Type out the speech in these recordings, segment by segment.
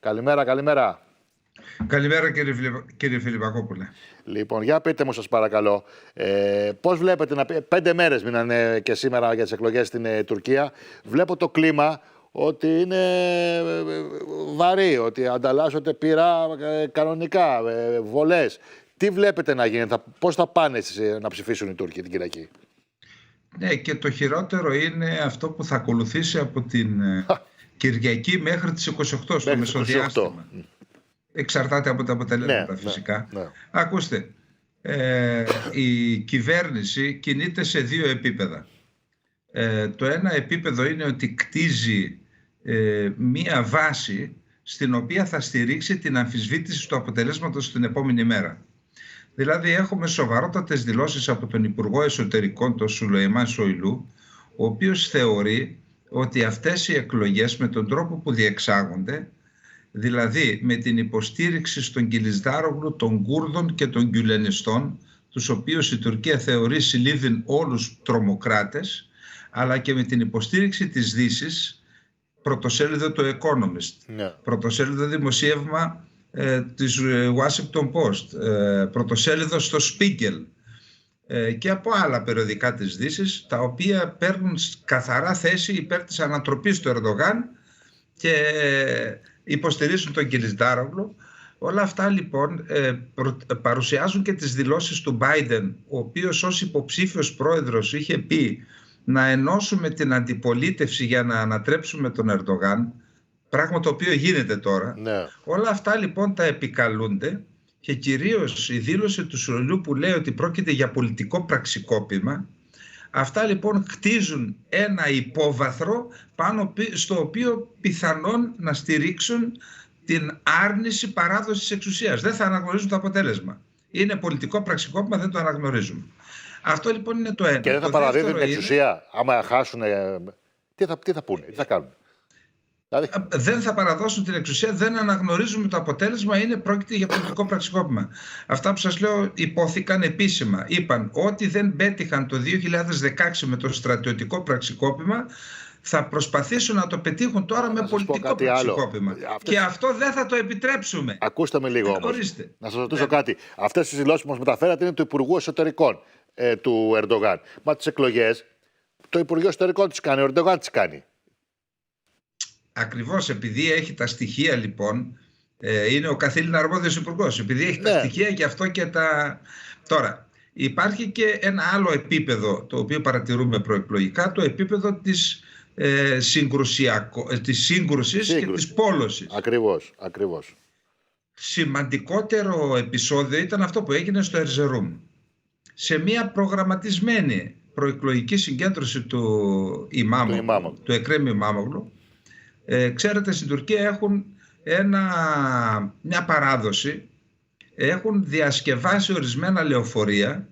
Καλημέρα, καλημέρα. Καλημέρα κύριε Φιλιππακόπουλε. Λοιπόν, για πείτε μου σας παρακαλώ, πώς βλέπετε, 5 μέρες μείνανε και σήμερα για τις εκλογές στην Τουρκία. Βλέπω το κλίμα ότι είναι βαρύ, ότι ανταλλάσσονται πυρά κανονικά, βολές. Τι βλέπετε να γίνει, πώς θα πάνε να ψηφίσουν οι Τούρκοι την Κυριακή? Ναι, και το χειρότερο είναι αυτό που θα ακολουθήσει από την Κυριακή μέχρι τις 28 στο μεσοδιάστημα. Εξαρτάται από τα αποτελέσματα φυσικά. Ναι. Ακούστε, η κυβέρνηση κινείται σε δύο επίπεδα. Το ένα επίπεδο είναι ότι κτίζει μία βάση στην οποία θα στηρίξει την αμφισβήτηση του αποτελέσματος την επόμενη μέρα. Δηλαδή έχουμε σοβαρότατες δηλώσεις από τον Υπουργό Εσωτερικών, τον Σουλεϊμάν Σοϊλού, ο οποίος θεωρεί ότι αυτές οι εκλογές με τον τρόπο που διεξάγονται, δηλαδή με την υποστήριξη στον Κιλισδάρογλου, των Κούρδων και των Γκιουλενιστών, τους οποίους η Τουρκία θεωρεί συλλήβδιν όλους τρομοκράτες, αλλά και με την υποστήριξη της Δύσης, πρωτοσέλιδο του Economist, πρωτοσέλιδο δημοσίευμα της Washington Post, πρωτοσέλιδο στο Spiegel και από άλλα περιοδικά της Δύσης, τα οποία παίρνουν καθαρά θέση υπέρ της ανατροπής του Ερντογάν και υποστηρίζουν τον Κιλισδάρογλου. Όλα αυτά λοιπόν παρουσιάζουν και τις δηλώσεις του Biden, ο οποίος ως υποψήφιος πρόεδρος είχε πει να ενώσουμε την αντιπολίτευση για να ανατρέψουμε τον Ερντογάν, πράγμα το οποίο γίνεται τώρα. Ναι. Όλα αυτά λοιπόν τα επικαλούνται και κυρίως η δήλωση του Σοϊλού που λέει ότι πρόκειται για πολιτικό πραξικόπημα. Αυτά λοιπόν χτίζουν ένα υπόβαθρο πάνω στο οποίο πιθανόν να στηρίξουν την άρνηση παράδοσης εξουσίας. Δεν θα αναγνωρίζουν το αποτέλεσμα. Είναι πολιτικό πραξικόπημα, δεν το αναγνωρίζουμε. Αυτό λοιπόν είναι το ένα. Και δεν θα παραδίδουν την εξουσία άμα χάσουν. Τι θα πούνε, τι θα κάνουν? Δηλαδή... Δεν θα παραδώσουν την εξουσία, δεν αναγνωρίζουμε το αποτέλεσμα, πρόκειται για πολιτικό πραξικόπημα. Αυτά που σας λέω υπόθηκαν επίσημα. Είπαν ότι δεν πέτυχαν το 2016 με το στρατιωτικό πραξικόπημα, θα προσπαθήσουν να το πετύχουν τώρα με πολιτικό πραξικόπημα. Και αυτό δεν θα το επιτρέψουμε. Ακούστε με λίγο όμως. Να σας ρωτήσω κάτι. Αυτές τις δηλώσεις που μας μεταφέρατε είναι του Υπουργού Εσωτερικών του Ερντογάν. Μα τις εκλογές το Υπουργείο Εσωτερικών τις κάνει, ο Ερντογάν τις κάνει. Ακριβώς, επειδή έχει τα στοιχεία λοιπόν, είναι ο καθήλυνα αρμόδιος υπουργός, επειδή έχει τα στοιχεία και αυτό και τα... Τώρα, υπάρχει και ένα άλλο επίπεδο το οποίο παρατηρούμε προεκλογικά, το επίπεδο της σύγκρουσης και της πόλωσης. Ακριβώς. Σημαντικότερο επεισόδιο ήταν αυτό που έγινε στο Ερζερούμ. Σε μια προγραμματισμένη προεκλογική συγκέντρωση του Εκρέμ Ιμάμογλου. Ξέρετε, στην Τουρκία έχουν μια παράδοση, έχουν διασκευάσει ορισμένα λεωφορεία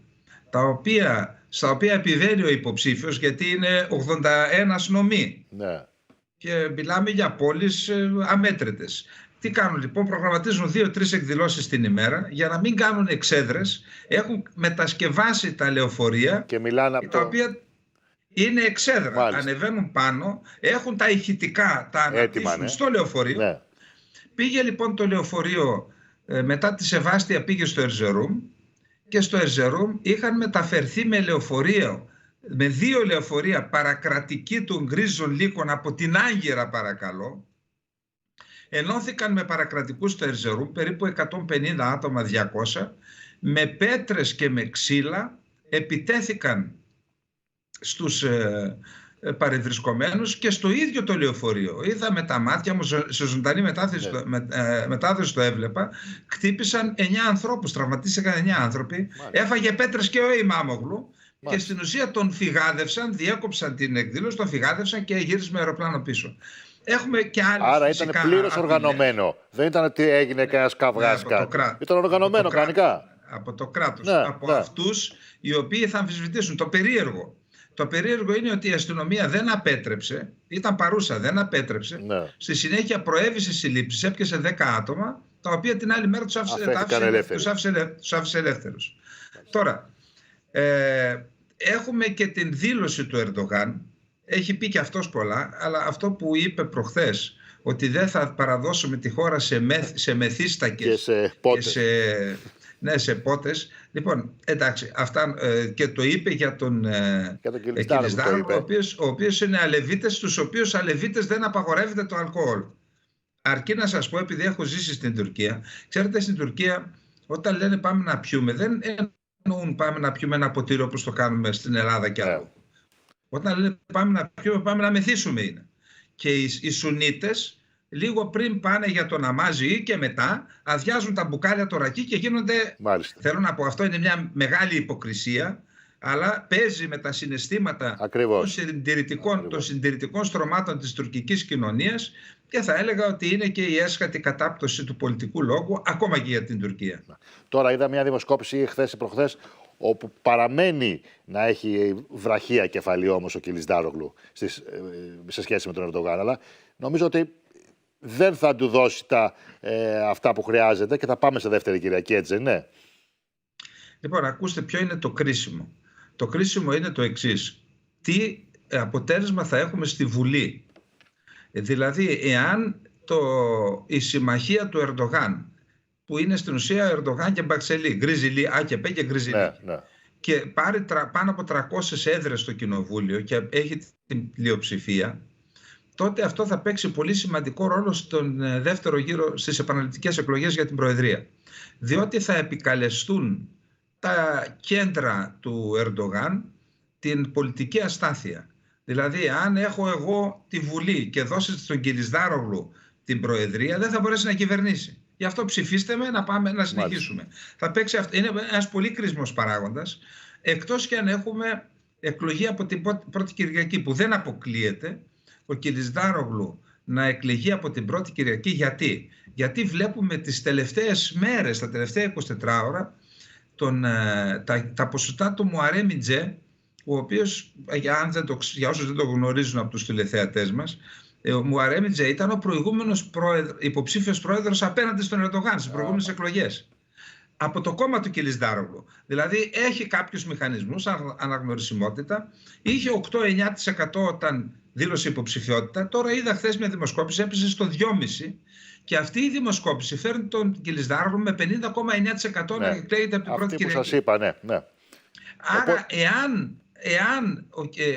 στα οποία επιβαίνει ο υποψήφιος, γιατί είναι 81 νομοί. Ναι. Και μιλάμε για πόλεις αμέτρητες. Τι κάνουν λοιπόν? Προγραμματίζουν 2-3 εκδηλώσεις την ημέρα για να μην κάνουν εξέδρες. Έχουν μετασκευάσει τα λεωφορεία και μιλάνε τα οποία είναι εξέδρα. Μάλιστα. Ανεβαίνουν πάνω, έχουν τα ηχητικά, τα αναπτύσσουν στο λεωφορείο. Ναι. Πήγε λοιπόν το λεωφορείο μετά τη Σεβάστια, πήγε στο Ερζερούμ και στο Ερζερούμ είχαν μεταφερθεί με λεωφορείο, με 2 λεωφορεία παρακρατική των γκρίζων λύκων από την Άγκυρα, παρακαλώ. Ενώθηκαν με παρακρατικούς στο Ερζερούμ, περίπου 150 άτομα, 200, με πέτρες και με ξύλα μετέφεραν στους παρευρισκομένους και στο ίδιο το λεωφορείο. Είδα με τα μάτια μου, σε ζωντανή μετάδοση το έβλεπα, χτύπησαν 9 ανθρώπους, τραυματίστηκαν 9 άνθρωποι. Μάλιστα. Έφαγε πέτρες και ο Ιμάμογλου. Και στην ουσία τον φυγάδευσαν, διέκοψαν την εκδήλωση, τον φυγάδευσαν και γύρισε με αεροπλάνο πίσω. Έχουμε και άλλες. Άρα ήταν πλήρως οργανωμένο. Δεν ήταν ότι έγινε κανένας καυγάς. Ήταν οργανωμένο κανονικά. Από το κράτος. Από αυτούς οι οποίοι θα αμφισβητήσουν. Το περίεργο είναι ότι η αστυνομία δεν απέτρεψε, ήταν παρούσα, δεν απέτρεψε. Ναι. Στη συνέχεια προέβησε συλλήψεις, έπιασε 10 άτομα, τα οποία την άλλη μέρα τους άφησε ελεύθερους. Τώρα, έχουμε και την δήλωση του Ερντογάν, έχει πει και αυτός πολλά, αλλά αυτό που είπε προχθές, ότι δεν θα παραδώσουμε τη χώρα σε μεθύστακες και σε πότες. Σε πότες. Λοιπόν, εντάξει, αυτά και το είπε για τον Κιλισδάρογλου, ο οποίος είναι Αλεβίτες, στους οποίους Αλεβίτες δεν απαγορεύεται το αλκοόλ. Αρκεί να σας πω, επειδή έχω ζήσει στην Τουρκία, ξέρετε, στην Τουρκία όταν λένε πάμε να πιούμε, δεν εννοούν πάμε να πιούμε ένα ποτήρι όπως το κάνουμε στην Ελλάδα και άλλο. Όταν λένε πάμε να πιούμε, πάμε να μεθύσουμε είναι. Και οι Σουνίτες λίγο πριν πάνε για το ναμάζι ή και μετά αδειάζουν τα μπουκάλια το ρακί και γίνονται... Μάλιστα. Θέλω να πω, αυτό είναι μια μεγάλη υποκρισία, αλλά παίζει με τα συναισθήματα των συντηρητικών στρωμάτων της τουρκικής κοινωνίας και θα έλεγα ότι είναι και η έσχατη κατάπτωση του πολιτικού λόγου ακόμα και για την Τουρκία. Τώρα είδα μια δημοσκόπηση χθες ή προχθές όπου παραμένει να έχει βραχία κεφαλή όμως ο Κιλισδάρογλου σε σχέση με τον Ερντογάν, αλλά νομίζω ότι δεν θα του δώσει αυτά που χρειάζεται και θα πάμε σε δεύτερη Κυριακή, έτσι δεν είναι? Λοιπόν, ακούστε ποιο είναι το κρίσιμο. Το κρίσιμο είναι το εξής. Τι αποτέλεσμα θα έχουμε στη Βουλή. Δηλαδή, εάν η συμμαχία του Ερντογάν, που είναι στην ουσία Ερντογάν και Μπαξελή, γκρίζιλι, ΑΚΠ και γκρίζιλι, και πάρει πάνω από 300 έδρες στο κοινοβούλιο και έχει την πλειοψηφία, τότε αυτό θα παίξει πολύ σημαντικό ρόλο στον δεύτερο γύρο στις επαναληπτικές εκλογές για την Προεδρία. Διότι θα επικαλεστούν τα κέντρα του Ερντογάν την πολιτική αστάθεια. Δηλαδή, αν έχω εγώ τη Βουλή και δώσετε στον Κιλισδάρογλου την Προεδρία, δεν θα μπορέσει να κυβερνήσει. Γι' αυτό ψηφίστε με να πάμε να συνεχίσουμε. Θα παίξει αυτό. Είναι ένας πολύ κρίσιμος παράγοντας, εκτός και αν έχουμε εκλογή από την πρώτη Κυριακή, που δεν αποκλείεται ο Κιλισδάρογλου να εκλεγεί από την πρώτη Κυριακή. Γιατί βλέπουμε τις τελευταίες μέρες, τα τελευταία 24 ώρα, τα ποσοστά του Μουαρέμ Ιντζέ, ο οποίος, για όσους δεν το γνωρίζουν από τους τηλεθεατές μας, ο Μουαρέμ Ιντζέ ήταν ο προηγούμενος υποψήφιος πρόεδρος απέναντι στον Ερντογάν στις προηγούμενες εκλογές. Από το κόμμα του Κιλισδάρογλου. Δηλαδή έχει κάποιους μηχανισμούς, αναγνωρισιμότητα. Είχε 8-9% όταν δήλωσε υποψηφιότητα. Τώρα είδα χθες μια δημοσκόπηση, έπεσε στο 2,5%. Και αυτή η δημοσκόπηση φέρνει τον Κιλισδάρογλου με 50,9% να εκλέγεται από την πρώτη Κυριακή. Αυτή που σας είπα, ναι. Άρα, εάν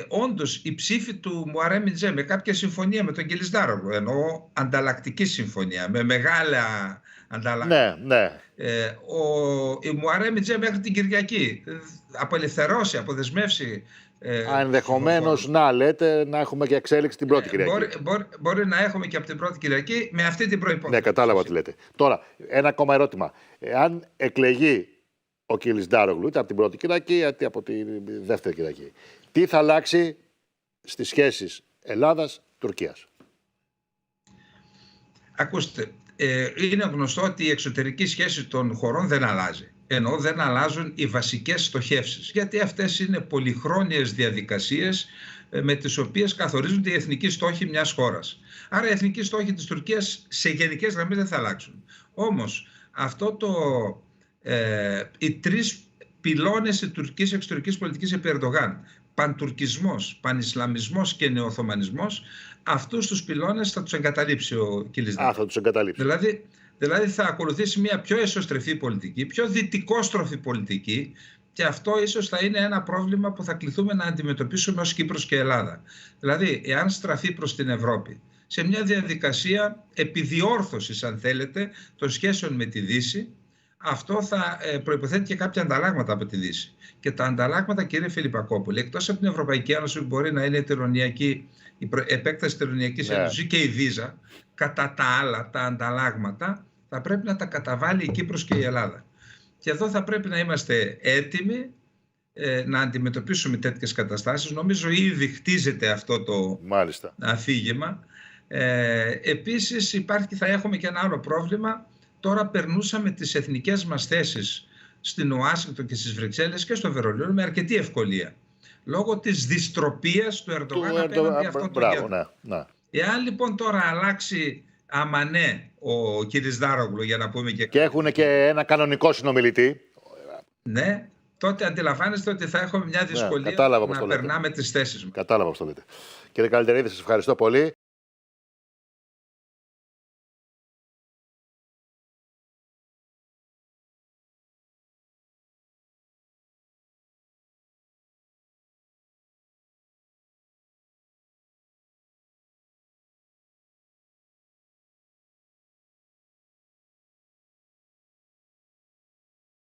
όντως η ψήφη του Μουαρέμ Ιντζέ με κάποια συμφωνία με τον Κιλισδάρογλου, εννοώ ανταλλακτική συμφωνία, με μεγάλα ανταλλαγή, η Μουαρέμ Ιντζέ μέχρι την Κυριακή απελευθερώσει, αποδεσμεύσει. Ενδεχομένως να έχουμε και εξέλιξη την πρώτη Κυριακή. Μπορεί να έχουμε και από την πρώτη Κυριακή με αυτή την προϋπόθεση. Ναι, κατάλαβα τι λέτε. Τώρα, ένα ακόμα ερώτημα. Αν εκλεγεί ο Κιλισδάρογλου είτε από την πρώτη Κυριακή είτε από τη δεύτερη Κυριακή, τι θα αλλάξει στις σχέσεις Ελλάδας-Τουρκίας? Ακούστε, είναι γνωστό ότι η εξωτερική σχέση των χωρών δεν αλλάζει. Ενώ δεν αλλάζουν οι βασικές στοχεύσεις. Γιατί αυτές είναι πολυχρόνιες διαδικασίες με τις οποίες καθορίζονται οι εθνικοί στόχοι μιας χώρας. Άρα οι εθνικοί στόχοι της Τουρκίας σε γενικές γραμμές δεν θα αλλάξουν. Όμως οι τρεις πυλώνες της τουρκικής εξωτερικής πολιτικής επί Ερντογάν, παντουρκισμός, πανισλαμισμός και νεοοθωμανισμός, αυτούς τους πυλώνες θα τους εγκαταλείψει ο Κιλισδάρογλου. Θα τους εγκαταλείψει. Δηλαδή θα ακολουθήσει μια πιο εσωστρεφή πολιτική, πιο δυτικόστροφη πολιτική, και αυτό ίσως θα είναι ένα πρόβλημα που θα κληθούμε να αντιμετωπίσουμε ως Κύπρος και Ελλάδα. Δηλαδή, εάν στραφεί προς την Ευρώπη σε μια διαδικασία επιδιόρθωσης, αν θέλετε, των σχέσεων με τη Δύση, αυτό θα προϋποθέτει και κάποια ανταλλάγματα από τη Δύση. Και τα ανταλλάγματα, κύριε Φιλιππακόπουλε, εκτός από την Ευρωπαϊκή Ένωση που μπορεί να είναι η επέκταση τελωνιακής ένωσης και η Βίζα, κατά τα άλλα τα ανταλλάγματα θα πρέπει να τα καταβάλει η Κύπρος και η Ελλάδα. Και εδώ θα πρέπει να είμαστε έτοιμοι να αντιμετωπίσουμε τέτοιες καταστάσεις. Νομίζω ήδη χτίζεται αυτό το αφήγημα. Επίσης θα έχουμε και ένα άλλο πρόβλημα. Τώρα περνούσαμε τις εθνικές μας θέσεις στην Ουάσιγκτον και στις Βρυξέλλες και στο Βερολίνο με αρκετή ευκολία. Λόγω της δυστροπίας του Ερντογάν απέναντι αυτόν τον κέντρο. Εάν λοιπόν τώρα αλλάξει αμανέ ο Κιλισδάρογλου, για να πούμε και έχουν και ένα κανονικό συνομιλητή. Ναι, τότε αντιλαμβάνεστε ότι θα έχουμε μια δυσκολία να περνάμε τις θέσεις μας. Κατάλαβα πώς το λέτε. Κύριε Καλυτερίδη, σας ευχαριστώ πολύ.